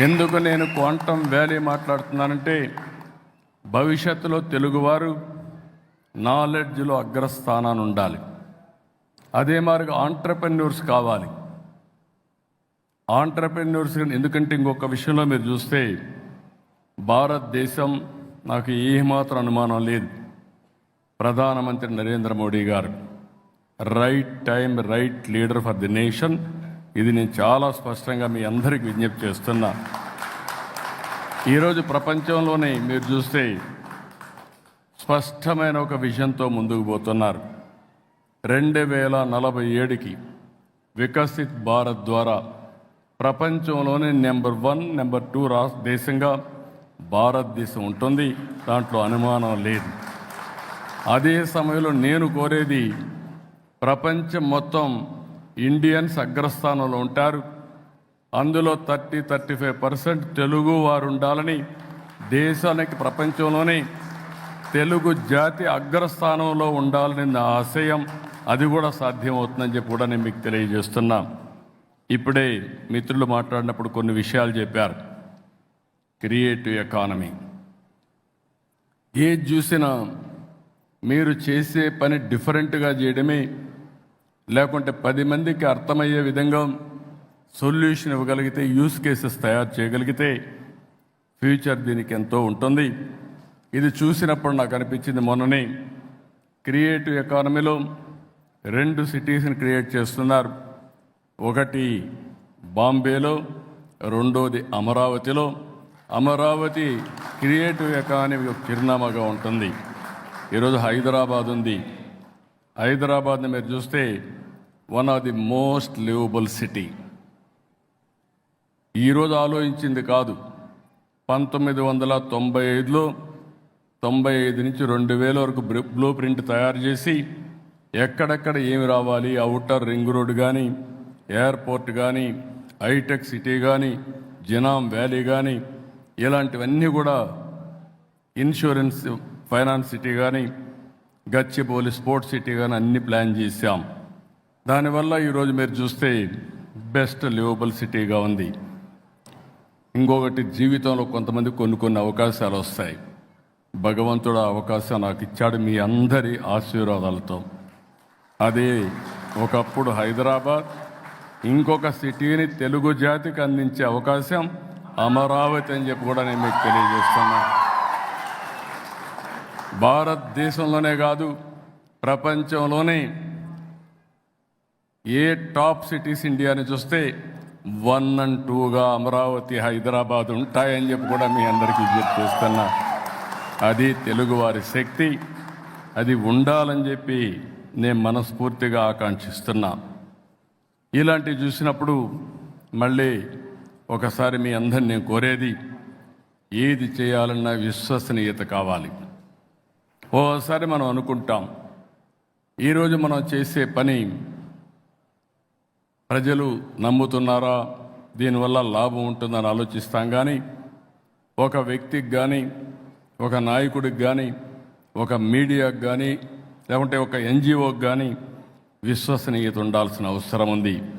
ఎందుకు నేను quantum valley మాట్లాడుతున్నానంటే భవిష్యత్తులో తెలుగువారు నాలెడ్జ్లో అగ్రస్థానాన్ని ఉండాలి. అదే మాదిరిగా ఆంట్రప్రెన్యూర్స్ కావాలి. ఆంట్రప్రెన్యూర్స్ ఎందుకంటే ఇంకొక విషయంలో మీరు చూస్తే భారతదేశం నాకు ఏమాత్రం అనుమానం లేదు, ప్రధానమంత్రి నరేంద్ర మోడీ గారు right time right leader for the nation. ఇది నేను చాలా స్పష్టంగా మీ అందరికీ విజ్ఞప్తి చేస్తున్నా. ఈరోజు ప్రపంచంలోనే మీరు చూస్తే స్పష్టమైన ఒక విజన్తో ముందుకు పోతున్నారు. 2047కి వికసిత్ భారత్ ద్వారా ప్రపంచంలోనే నెంబర్ 1, నెంబర్ 2 దేశంగా భారతదేశం ఉంటుంది, దాంట్లో అనుమానం లేదు. అదే సమయంలో నేను కోరేది ప్రపంచం మొత్తం ఇండియన్స్ అగ్రస్థానంలో ఉంటారు, అందులో 30-35% తెలుగు వారు ఉండాలని, దేశానికి ప్రపంచంలోనే తెలుగు జాతి అగ్రస్థానంలో ఉండాలని నా ఆశయం. అది కూడా సాధ్యమవుతుందని చెప్పి కూడా నేను మీకు తెలియజేస్తున్నా. ఇప్పుడే మిత్రులు మాట్లాడినప్పుడు కొన్ని విషయాలు చెప్పారు. క్రియేటివ్ ఎకానమీ, ఏది చూసినా మీరు చేసే పని డిఫరెంట్గా చేయడమే, లేకుంటే 10 మందికి అర్థమయ్యే విధంగా సొల్యూషన్ ఇవ్వగలిగితే, యూస్ కేసెస్ తయారు చేయగలిగితే ఫ్యూచర్ దీనికి ఎంతో ఉంటుంది. ఇది చూసినప్పుడు నాకు అనిపించింది, మొన్ననే క్రియేటివ్ ఎకానమీలో 2 సిటీస్ని క్రియేట్ చేస్తున్నారు. ఒకటి బాంబేలో, రెండోది అమరావతిలో. అమరావతి క్రియేటివ్ ఎకానమీ ఒక చిరునామాగా ఉంటుంది. ఈరోజు హైదరాబాద్ ఉంది. హైదరాబాద్ని మీరు చూస్తే one of the most liveable city. ఈరోజు ఆలోచించింది కాదు, 1995లో 95 నుంచి 2000 వరకు బ్లూ ప్రింట్ తయారు చేసి ఎక్కడెక్కడ ఏమి రావాలి, అవుటర్ రింగ్ రోడ్ కానీ, ఎయిర్పోర్ట్ కానీ, హైటెక్ సిటీ కానీ, జినాం వ్యాలీ కానీ, ఇలాంటివన్నీ కూడా, ఇన్సూరెన్స్ ఫైనాన్స్ సిటీ కానీ, గచ్చిబౌలి స్పోర్ట్స్ సిటీ కానీ అన్ని ప్లాన్ చేశాం. దానివల్ల ఈరోజు మీరు చూస్తే బెస్ట్ లివబుల్ సిటీగా ఉంది. ఇంకొకటి, జీవితంలో కొంతమంది కొన్ని అవకాశాలు వస్తాయి. భగవంతుడు ఆ అవకాశం నాకు ఇచ్చాడు మీ అందరి ఆశీర్వాదాలతో. అదే ఒకప్పుడు హైదరాబాద్, ఇంకొక సిటీని తెలుగు జాతికి అందించే అవకాశం అమరావతి అని చెప్పి కూడా నేను మీకు తెలియజేస్తున్నా. భారతదేశంలోనే కాదు, ప్రపంచంలోనే ఏ టాప్ సిటీస్ ఇండియాని చూస్తే 1 and 2గా అమరావతి, హైదరాబాద్ ఉంటాయని చెప్పి కూడా మీ అందరికీ విజ్ఞప్తి చేస్తున్నా. అది తెలుగువారి శక్తి, అది ఉండాలని చెప్పి నేను మనస్ఫూర్తిగా ఆకాంక్షిస్తున్నా. ఇలాంటివి చూసినప్పుడు మళ్ళీ ఒకసారి మీ అందరిని నేను కోరేది, ఏది చేయాలన్నా విశ్వసనీయత కావాలి. ఓసారి మనం అనుకుంటాం, ఈరోజు మనం చేసే పని ప్రజలు నమ్ముతున్నారా, దీనివల్ల లాభం ఉంటుందని ఆలోచిస్తాం. కానీ ఒక వ్యక్తికి కానీ, ఒక నాయకుడికి కానీ, ఒక మీడియాకు కానీ, లేకుంటే ఒక ఎన్జిఓకి కానీ విశ్వసనీయత ఉండాల్సిన అవసరం ఉంది.